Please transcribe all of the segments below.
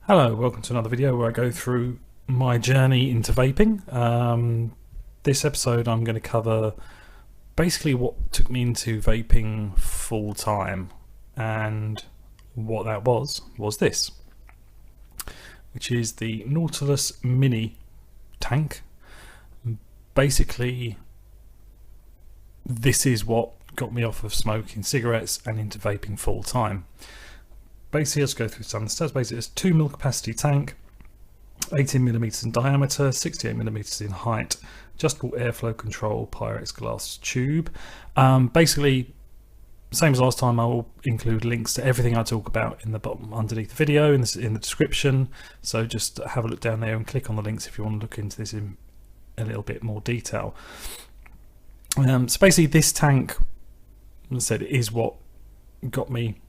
Hello, welcome to another video where I go through my journey into vaping. This episode I'm going to cover basically what took me into vaping full time, and what that was this, which is the Nautilus Mini tank. Basically, this is what got me off of smoking cigarettes and into vaping full time. Basically, let's go through some of the stats. Basically, it's a 2 mil capacity tank, 18mm in diameter, 68mm in height, adjustable airflow control, Pyrex glass tube. Basically, same as last time, I will include links to everything I talk about in the bottom underneath the video, in the description. So just have a look down there and click on the links if you want to look into this in a little bit more detail. So basically, this tank, as I said, is what got me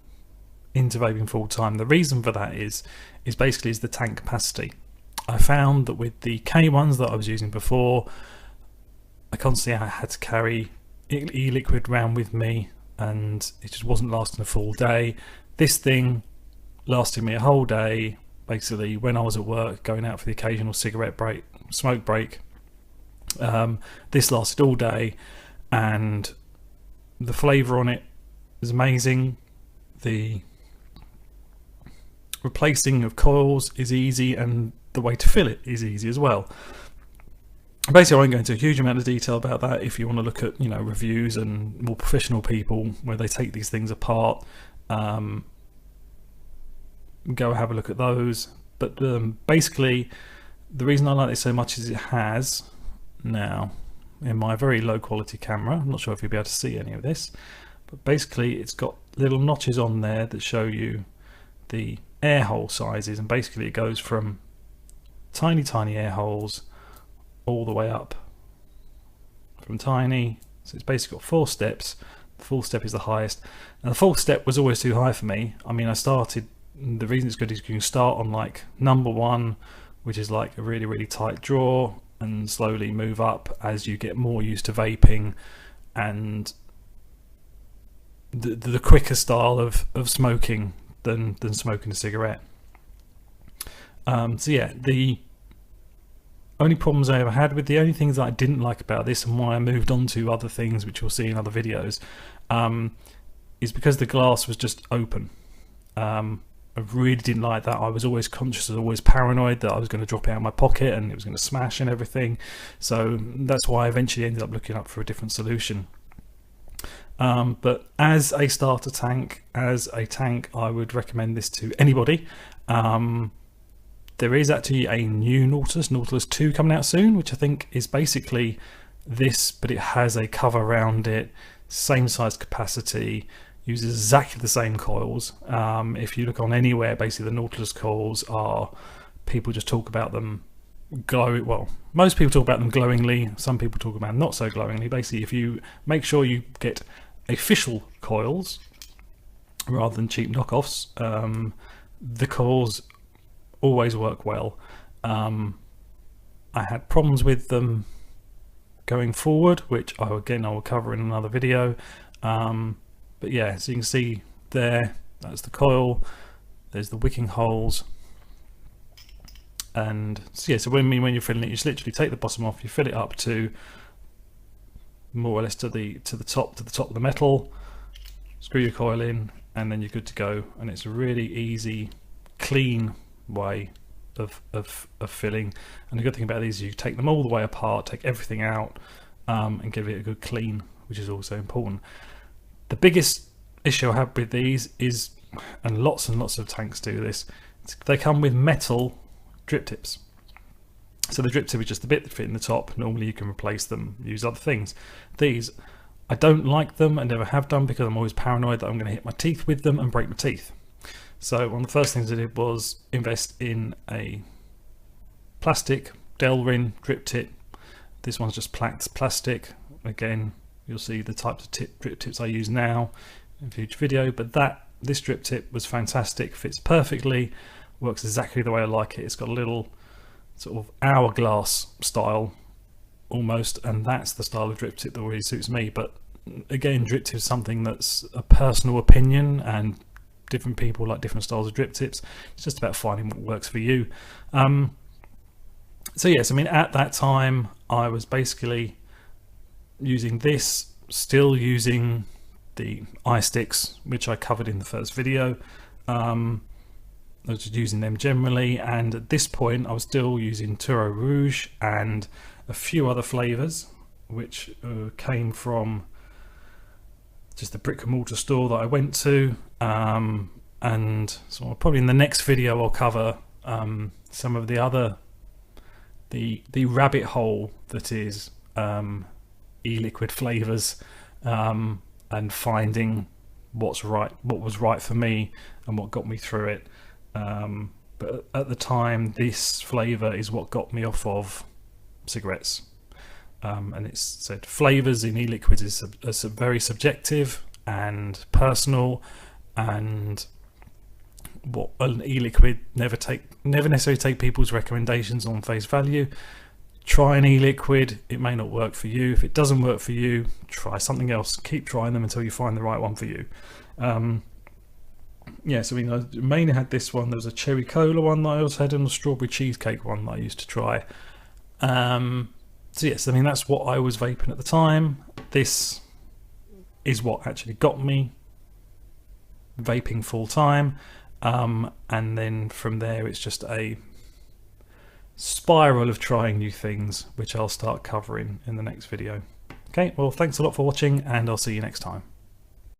into vaping full time. The reason for that is basically the tank capacity. I found that with the K1s that I was using before, I constantly had to carry e-liquid around with me, and it just wasn't lasting a full day. This thing lasted me a whole day. Basically, when I was at work, going out for the occasional cigarette break, smoke break, this lasted all day, and the flavour on it is amazing. The replacing of coils is easy, and the way to fill it is easy as well. Basically, I won't go into a huge amount of detail about that. If you want to look at reviews and more professional people where they take these things apart, go have a look at those. But basically, the reason I like this so much is it has now, in my very low quality camera, I'm not sure if you'll be able to see any of this, but basically it's got little notches on there that show you the air hole sizes, and basically it goes from tiny air holes all the way up from tiny. So it's basically got 4 steps. The full step is the highest, and the full step was always too high for me. I mean, the reason it's good is you can start on like number 1, which is like a really tight draw, and slowly move up as you get more used to vaping and the quicker style of smoking than smoking a cigarette. So yeah, the only problems I ever had with, the only things that I didn't like about this, and why I moved on to other things which you'll see in other videos, is because the glass was just open. I really didn't like that. I was always conscious, always paranoid that I was going to drop it out of my pocket and it was going to smash and everything. So that's why I eventually ended up looking up for a different solution. But as a starter tank, I would recommend this to anybody. There is actually a new Nautilus 2 coming out soon, which I think is basically this, but it has a cover around it, same size capacity, uses exactly the same coils. If you look on anywhere, basically the Nautilus coils are, people just talk about them most people talk about them glowingly, some people talk about them not so glowingly. Basically, if you make sure you get official coils rather than cheap knockoffs, the coils always work well. I had problems with them going forward, which I will cover in another video. But yeah, so you can see there, that's the coil, there's the wicking holes, and so yeah, so when you're filling it, you just literally take the bottom off, you fill it up to more or less to the top of the metal, screw your coil in, and then you're good to go. And it's a really easy, clean way of filling. And the good thing about these is you take them all the way apart, take everything out, and give it a good clean, which is also important. The biggest issue I have with these is, and lots of tanks do this, they come with metal drip tips. So the drip tip is just the bit that fit in the top. Normally you can replace them, use other things. These, I don't like them and never have done, because I'm always paranoid that I'm going to hit my teeth with them and break my teeth. So one of the first things I did was invest in a plastic Delrin drip tip. This one's just plastic. Again, you'll see the types of drip tips I use now in a future video, but this drip tip was fantastic, fits perfectly, works exactly the way I like it. It's got a little sort of hourglass style almost, and that's the style of drip tip that really suits me. But again, drip tip is something that's a personal opinion, and different people like different styles of drip tips. It's just about finding what works for you. So yes, I mean, at that time I was basically using this, still using the iSticks, which I covered in the first video. I was just using them generally, and at this point I was still using Turo Rouge and a few other flavors which came from just the brick and mortar store that I went to, and so probably in the next video I'll cover some of the other the rabbit hole that is e-liquid flavors, and finding what was right for me and what got me through it. But at the time, this flavor is what got me off of cigarettes. And it's said flavors in e-liquids is very subjective and personal, and what an e-liquid never necessarily take people's recommendations on face value. Try an e-liquid, it may not work for you. If it doesn't work for you, try something else. Keep trying them until you find the right one for you. Yes, I mean, I mainly had this one. There was a cherry cola one that I also had, and a strawberry cheesecake one that I used to try. So yes, I mean, that's what I was vaping at the time. This is what actually got me vaping full time. And then from there, it's just a spiral of trying new things, which I'll start covering in the next video. Okay, well, thanks a lot for watching, and I'll see you next time.